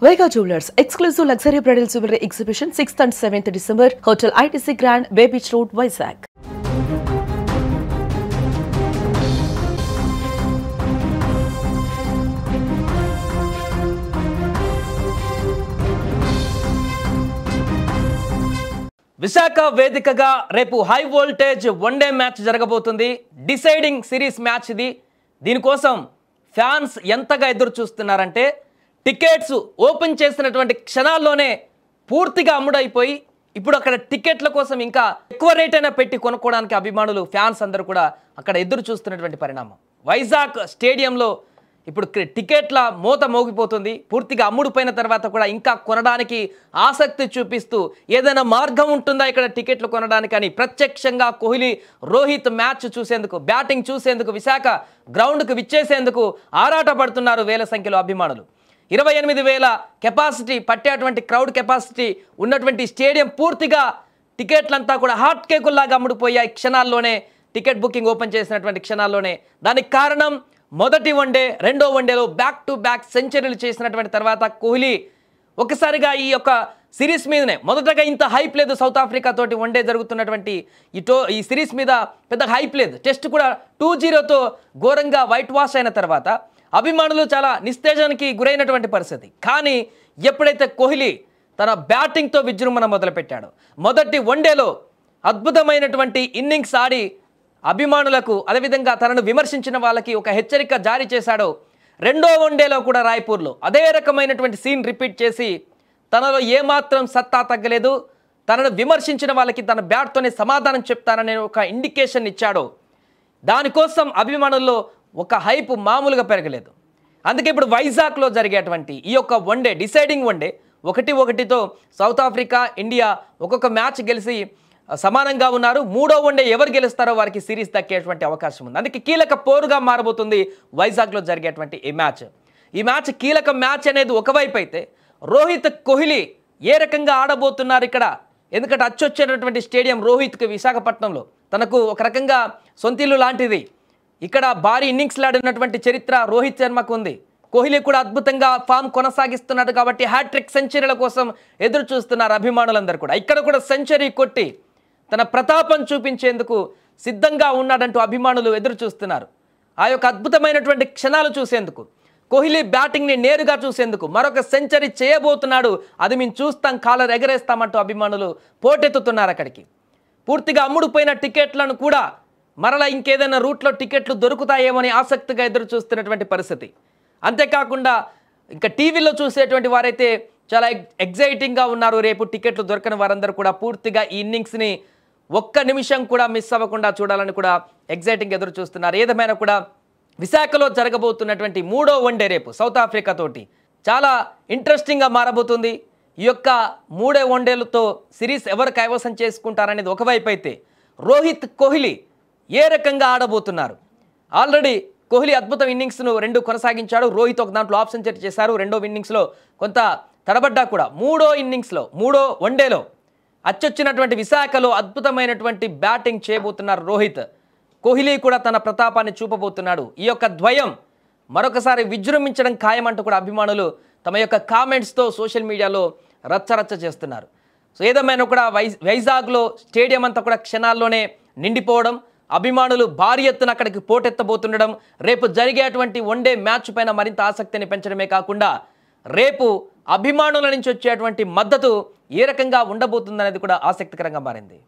Vega Jewelers, exclusive luxury bridal jewelry exhibition 6th and 7th December, Hotel ITC Grand, Bay Beach Road, Vizag. Visakha వేదికగా రేపు high voltage one day match జరగబోతుంది. Deciding series match ఇది. దీనికోసం fans ఎంతగా ఎదురు చూస్తున్నారంటే tickets open చేసినటువంటి క్షణాల్లోనే పూర్తిగా అమ్ముడైపోయి ఇప్పుడు అక్కడ టికెట్ల కోసం ఇంకా ఎక్కువ రేట్ అయినా పెట్టి కొనుక్కోవడానికి అభిమానులు ఫ్యాన్స్ అందరూ కూడా అక్కడ ఎదురు చూస్తున్నటువంటి పరిణామం. వైజాగ్ స్టేడియంలో ఇప్పుడు టికెట్ల మోత మోగిపోతుంది. పూర్తిగా అమ్ముడుపోయిన తర్వాత కూడా ఇంకా కొనడానికి ఆసక్తి చూపిస్తూ ఏదైనా మార్గం ఉంటుందా ఇక్కడ టికెట్లు కొనడానికి అని ప్రత్యక్షంగా కోహ్లీ రోహిత్ మ్యాచ్ చూసేందుకు, బ్యాటింగ్ చూసేందుకు విశాఖ గ్రౌండ్కు విచ్చేసేందుకు ఆరాట పడుతున్నారు వేల సంఖ్యలో అభిమానులు. 28,000 కెపాసిటీ పట్టేటువంటి క్రౌడ్ కెపాసిటీ ఉన్నటువంటి స్టేడియం పూర్తిగా టికెట్లంతా కూడా హాట్ కేకుల్లాగా అమ్ముడుపోయాయి క్షణాల్లోనే. టికెట్ బుకింగ్ ఓపెన్ చేసినటువంటి క్షణాల్లోనే. దానికి కారణం మొదటి వన్డే, రెండో వన్డేలో బ్యాక్ టు బ్యాక్ సెంచరీలు చేసినటువంటి తర్వాత కోహ్లీ ఒకసారిగా ఈ యొక్క సిరీస్ మీదనే మొదటగా ఇంత హైప్ లేదు. సౌత్ ఆఫ్రికా తోటి వన్డే జరుగుతున్నటువంటి ఈ సిరీస్ మీద పెద్ద హైప్ లేదు. టెస్ట్ కూడా 2-0తో ఘోరంగా వైట్ వాష్ అయిన తర్వాత అభిమానులు చాలా నిస్తేజానికి గురైనటువంటి పరిస్థితి. కానీ ఎప్పుడైతే కోహ్లీ తన బ్యాటింగ్తో విజృంభణ మొదలుపెట్టాడో, మొదటి వన్డేలో అద్భుతమైనటువంటి ఇన్నింగ్స్ ఆడి అభిమానులకు అదేవిధంగా తనను విమర్శించిన వాళ్ళకి ఒక హెచ్చరిక జారీ చేశాడో, రెండో వన్డేలో కూడా రాయ్పూర్లో అదే రకమైనటువంటి సీన్ రిపీట్ చేసి తనలో ఏమాత్రం సత్తా తగ్గలేదు, తనను విమర్శించిన వాళ్ళకి తన బ్యాట్తోనే సమాధానం చెప్తాననే ఒక ఇండికేషన్ ఇచ్చాడో, దానికోసం అభిమానుల్లో ఒక హైప్ మామూలుగా పెరగలేదు. అందుకే ఇప్పుడు వైజాగ్లో జరిగేటువంటి ఈ యొక్క వన్డే, డిసైడింగ్ వన్డే 1-1తో సౌత్ ఆఫ్రికా, ఇండియా ఒక్కొక్క మ్యాచ్ గెలిచి సమానంగా ఉన్నారు. మూడో వన్డే ఎవరు గెలుస్తారో వారికి సిరీస్ దక్కేటువంటి అవకాశం ఉంది. అందుకే కీలక పోరుగా మారబోతుంది వైజాగ్లో జరిగేటువంటి ఈ మ్యాచ్. ఈ మ్యాచ్ కీలక మ్యాచ్ అనేది ఒకవైపు అయితే, రోహిత్ కోహ్లీ ఏ రకంగా ఆడబోతున్నారు ఇక్కడ, ఎందుకంటే అచ్చొచ్చేటటువంటి స్టేడియం రోహిత్కి విశాఖపట్నంలో తనకు ఒక రకంగా సొంతిల్లు లాంటిది. ఇక్కడ భారీ ఇన్నింగ్స్లు ఆడినటువంటి చరిత్ర రోహిత్ శర్మకు ఉంది. కోహ్లీ కూడా అద్భుతంగా ఫామ్ కొనసాగిస్తున్నాడు కాబట్టి హ్యాట్రిక్ సెంచరీల కోసం ఎదురు చూస్తున్నారు అభిమానులందరూ కూడా. ఇక్కడ కూడా సెంచరీ కొట్టి తన ప్రతాపం చూపించేందుకు సిద్ధంగా ఉన్నాడంటూ అభిమానులు ఎదురు చూస్తున్నారు. ఆ యొక్క అద్భుతమైనటువంటి క్షణాలు చూసేందుకు, కోహ్లీ బ్యాటింగ్ని నేరుగా చూసేందుకు, మరొక సెంచరీ చేయబోతున్నాడు, అది మేము చూస్తాం, కాలర్ ఎగరేస్తామంటూ అభిమానులు పోటెత్తుతున్నారు అక్కడికి. పూర్తిగా అమ్ముడుపోయిన టికెట్లను కూడా మరలా ఇంకేదైనా రూట్లో టికెట్లు దొరుకుతాయేమని ఆసక్తిగా ఎదురు చూస్తున్నటువంటి పరిస్థితి. అంతేకాకుండా ఇంకా టీవీలో చూసేటువంటి వారైతే చాలా ఎగ్జైటింగ్గా ఉన్నారు. రేపు టికెట్లు దొరకని వారందరూ కూడా పూర్తిగా ఈ ఇన్నింగ్స్ని ఒక్క నిమిషం కూడా మిస్ అవ్వకుండా చూడాలని కూడా ఎగ్జైటింగ్ ఎదురు చూస్తున్నారు. ఏదేమైనా కూడా విశాఖలో జరగబోతున్నటువంటి మూడో వన్డే రేపు సౌత్ ఆఫ్రికా తోటి చాలా ఇంట్రెస్టింగ్గా మారబోతుంది. ఈ యొక్క మూడో వన్డేలతో సిరీస్ ఎవరు కైవసం చేసుకుంటారనేది ఒకవైపు అయితే, రోహిత్ కోహ్లీ ఏ రకంగా ఆడబోతున్నారు. ఆల్రెడీ కోహ్లీ అద్భుతం ఇన్నింగ్స్ను 2 కొనసాగించాడు. రోహిత్ ఒక దాంట్లో ఆఫ్ సెంచరీ చేశారు. రెండో ఇన్నింగ్స్లో కొంత తడబడ్డా కూడా మూడో వన్డేలో అచ్చొచ్చినటువంటి విశాఖలో అద్భుతమైనటువంటి బ్యాటింగ్ చేయబోతున్నారు రోహిత్. కోహ్లీ కూడా తన ప్రతాపాన్ని చూపబోతున్నాడు. ఈ యొక్క ద్వయం మరొకసారి విజృంభించడం ఖాయమంటూ కూడా అభిమానులు తమ యొక్క కామెంట్స్తో సోషల్ మీడియాలో రచ్చరచ్చ చేస్తున్నారు. సో ఏదేమైనా కూడా వైజాగ్లో స్టేడియం అంతా కూడా క్షణాల్లోనే నిండిపోవడం, అభిమానులు భారీ ఎత్తున అక్కడికి పోటెత్తబోతుండడం, రేపు జరిగేటువంటి వన్డే మ్యాచ్ పైన మరింత ఆసక్తిని పెంచడమే కాకుండా రేపు అభిమానుల నుంచి వచ్చేటువంటి మద్దతు ఏ రకంగా ఉండబోతుందనేది కూడా ఆసక్తికరంగా మారింది.